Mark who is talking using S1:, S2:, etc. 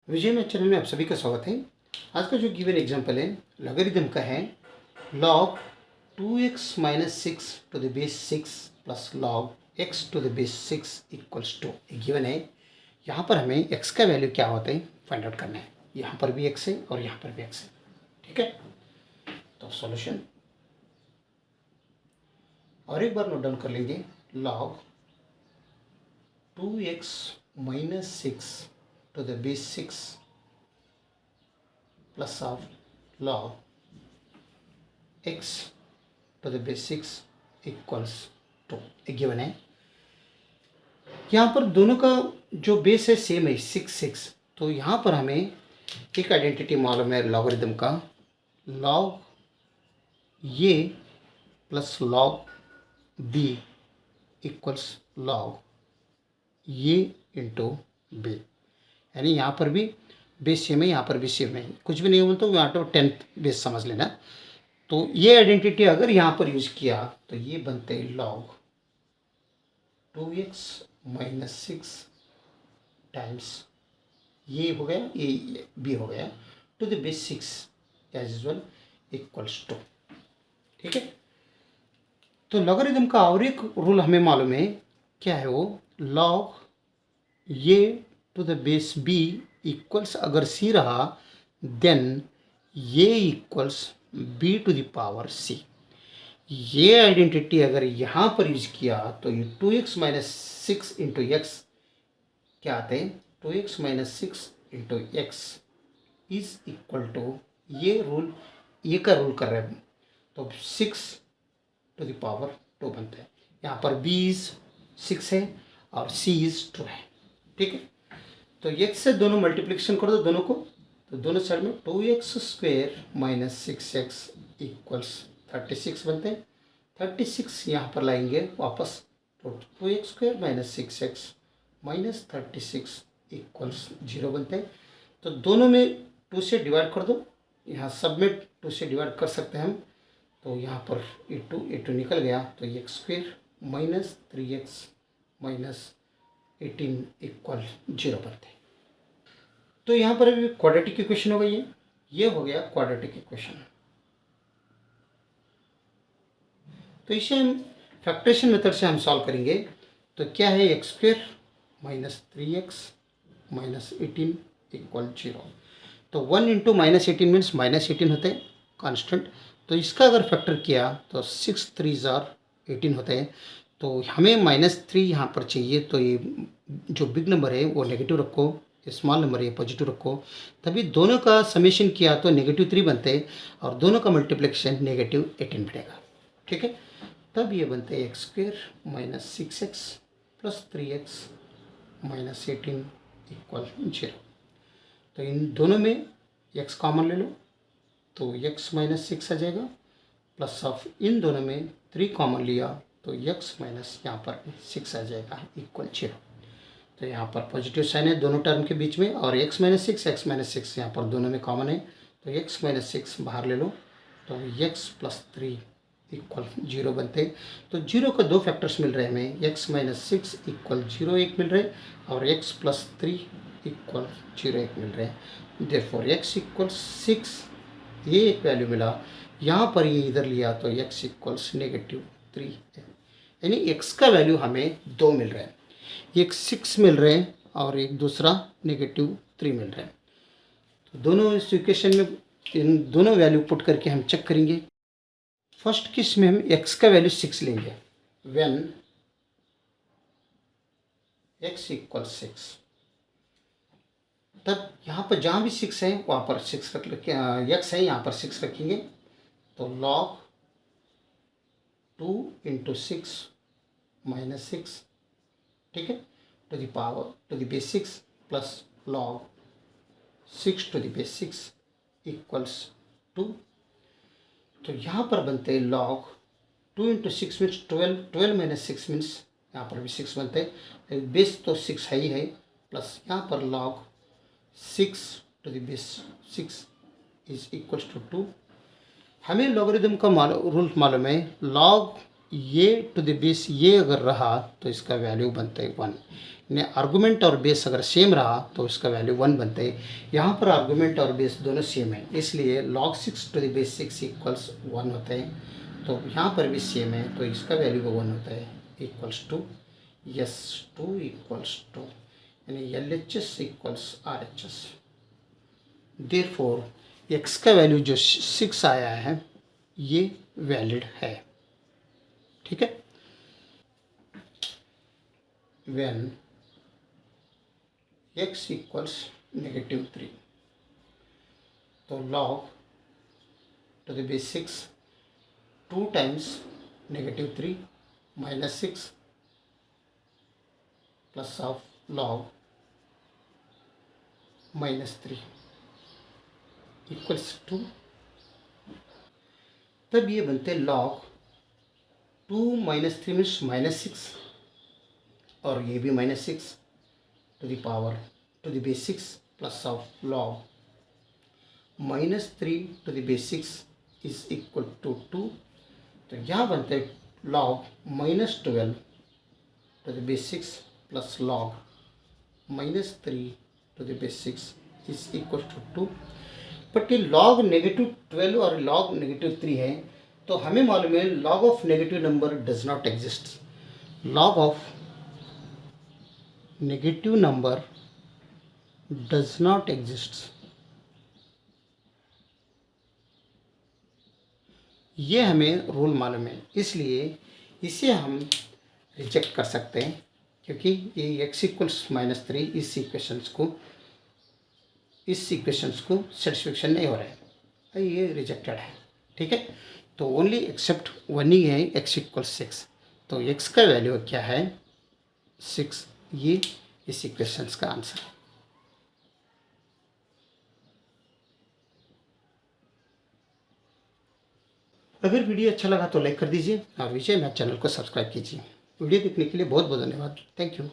S1: विजय math channel में आप सभी का स्वागत है। आज का जो गिवन एग्जांपल है लॉगरिथम का है। log 2x minus six to the base 6 plus log x to the base 6 equals to given है। यहाँ पर हमें x का वैल्यू क्या होता है फाइंड आउट करना है। यहाँ पर भी x है और यहाँ पर भी x है। ठीक है, तो सॉल्यूशन और एक बार नोट डाउन कर लीजिए। log 2x minus six to the base 6 plus of log x to the base 6 equals to given है। यहाँ पर दोनों का जो बेस है सेम है 6। तो यहाँ पर हमें एक आइडेंटिटी मालूम है लॉगरिथम का, log ये plus log b equals log ये इंटू b, यानी यहाँ पर भी बेस सेम है, यहाँ पर भी सेम है। कुछ भी नहीं हो तो यहाँ तो 10th बेस समझ लेना। तो ये आइडेंटिटी अगर यहाँ पर यूज किया तो ये बनते हैं log 2x minus six times ये हो गया, ये बी हो गया to the base 6 as usual equals to. ठीक है, तो लॉगरिथम का और एक रूल हमें मालूम है, क्या है वो, log ये to the base b equals अगर c रहा देन ये equals b to the power c। ये आइडेंटिटी अगर यहाँ पर यूज किया तो ये 2x minus six into x क्या आते हैं, 2x minus six into x is equal to ये रूल, ये का रूल कर रहे हैं तो 6 टू द पावर 2 बनता है। यहाँ पर b इज 6 है और c इज 2 है। ठीक है, तो x से दोनों मल्टीप्लिकेशन कर दो दोनों को, तो दोनों साइड में 2x square minus 6x equals 36 बनते हैं। 36 यहाँ पर लाएंगे वापस तो 2x square minus 6x minus 36 equals 0 बनते हैं। तो दोनों में 2 से डिवाइड कर दो, यहाँ सब में 2 से डिवाइड कर सकते हैं हम। तो यहाँ पर ए टू निकल गया तो x square minus 3x minus 18 equal 0 बनते हैं। तो यहाँ पर अभी क्वाड्रेटिक इक्वेशन हो गई है, ये हो गया क्वाड्रेटिक इक्वेशन। तो इसे हम फैक्टरेशन मेथड से हम सॉल्व करेंगे। तो क्या है, x square minus 3x minus 18 equal 0। तो 1 इंटू माइनस 18 मीन्स माइनस 18 होते हैं कांस्टेंट। तो इसका अगर फैक्टर किया तो 6 3 जार 18 होते हैं। तो हमें -3 यहाँ पर चाहिए, तो ये जो बिग नंबर है वो नेगेटिव रखो, स्मॉल नंबर है पॉजिटिव रखो, तभी दोनों का समेशन किया तो -3 बनते हैं और दोनों का मल्टीप्लिकेशन -18 बनेगा। ठीक है, तब ये बनते हैं x square minus 6x plus 3x minus 18 equal 0। तो इन दोनों में x कॉमन ले लो तो x माइनस 6 आ जाएगा, प्लस ऑफ इन दोनों में 3 कॉमन लिया तो x माइनस यहाँ पर 6 आ जाएगा इक्वल 0। तो यहाँ पर पॉजिटिव साइन है दोनों टर्म के बीच में और x माइनस सिक्स यहाँ पर दोनों में कॉमन है तो x माइनस 6 बाहर ले लो तो x प्लस 3 इक्वल 0 बनते हैं। तो 0 का 2 फैक्टर्स मिल रहे हैं हमें, x माइनस 6 इक्वल 0 एक मिल रहे हैं और x प्लस 3 इक्वल 0 एक मिल रहे हैं। देयरफॉर x इक्वल 6 ये एक वैल्यू मिला, यहाँ पर ये इधर लिया तो x इक्वल्स -3 यानी x का वैल्यू हमें 2 मिल रहा है, एक 6 मिल रहे हैं और एक दूसरा -3 मिल रहा है। तो दोनों इस इक्वेशन में इन दोनों वैल्यू पुट करके हम चेक करेंगे। फर्स्ट केस में हम x का वैल्यू 6 लेंगे, व्हेन x इक्वल 6, तब यहाँ पर जहाँ भी 6 है वहाँ पर 6 रख x है यहाँ पर 6 रखेंगे तो log 2 इंटू 6 माइनस 6, ठीक है, to the power to the base 6 plus log 6 to the base 6 equals 2। तो यहाँ पर बनते हैं log 2 into 6 means 12 minus 6 means यहाँ पर भी 6 बनते हैं, बेस तो 6 है ही है, प्लस यहाँ पर log 6 to the base 6 is equals to 2। हमें लॉगरिथम का रूल मालूम है, log ये टू द बेस ये अगर रहा तो इसका वैल्यू बनता है 1। यानी आर्गूमेंट और बेस अगर सेम रहा तो इसका वैल्यू 1 बनता है। यहाँ पर आर्गूमेंट और बेस दोनों सेम है, इसलिए log 6 to the base 6 equals 1 होता है। तो यहाँ पर भी सेम है, तो इसका वैल्यू 1 होता है, equals to S2 equals to, यानी LHS इक्वल्स RHS। देयरफॉर x का वैल्यू जो 6 आया है ये वैलिड है। ठीक है। when x इक्वल्स -3, तो log to the base 6 2 times -3 -6 plus of log -3 equals to, तब ये बनते log 2 -3 मीन्स -6 और ये भी -6 to the power to the base 6 plus of log -3 to the base 6 is equal to 2। तो यहाँ बनते हैं log -12 to the base 6 plus log -3 to the base 6 is equal to 2। But ये log -12 और log -3 है, तो हमें मालूम है log of negative number does not exist. log of negative number does not exist, ये हमें रूल मालूम है, इसलिए इसे हम रिजेक्ट कर सकते हैं, क्योंकि ये x इक्वल्स -3 इस इक्वेशंस को सेटिस्फेक्शन नहीं हो रहा है, ये रिजेक्टेड है। ठीक है। तो ओनली एक्सेप्ट वन ही है, x इक्वल्स 6। तो x का वैल्यू क्या है 6, ये इस इक्वेशंस का आंसर है। अगर वीडियो अच्छा लगा तो लाइक कर दीजिए और विजय मैथ चैनल को सब्सक्राइब कीजिए। वीडियो देखने के लिए बहुत बहुत धन्यवाद। Thank you.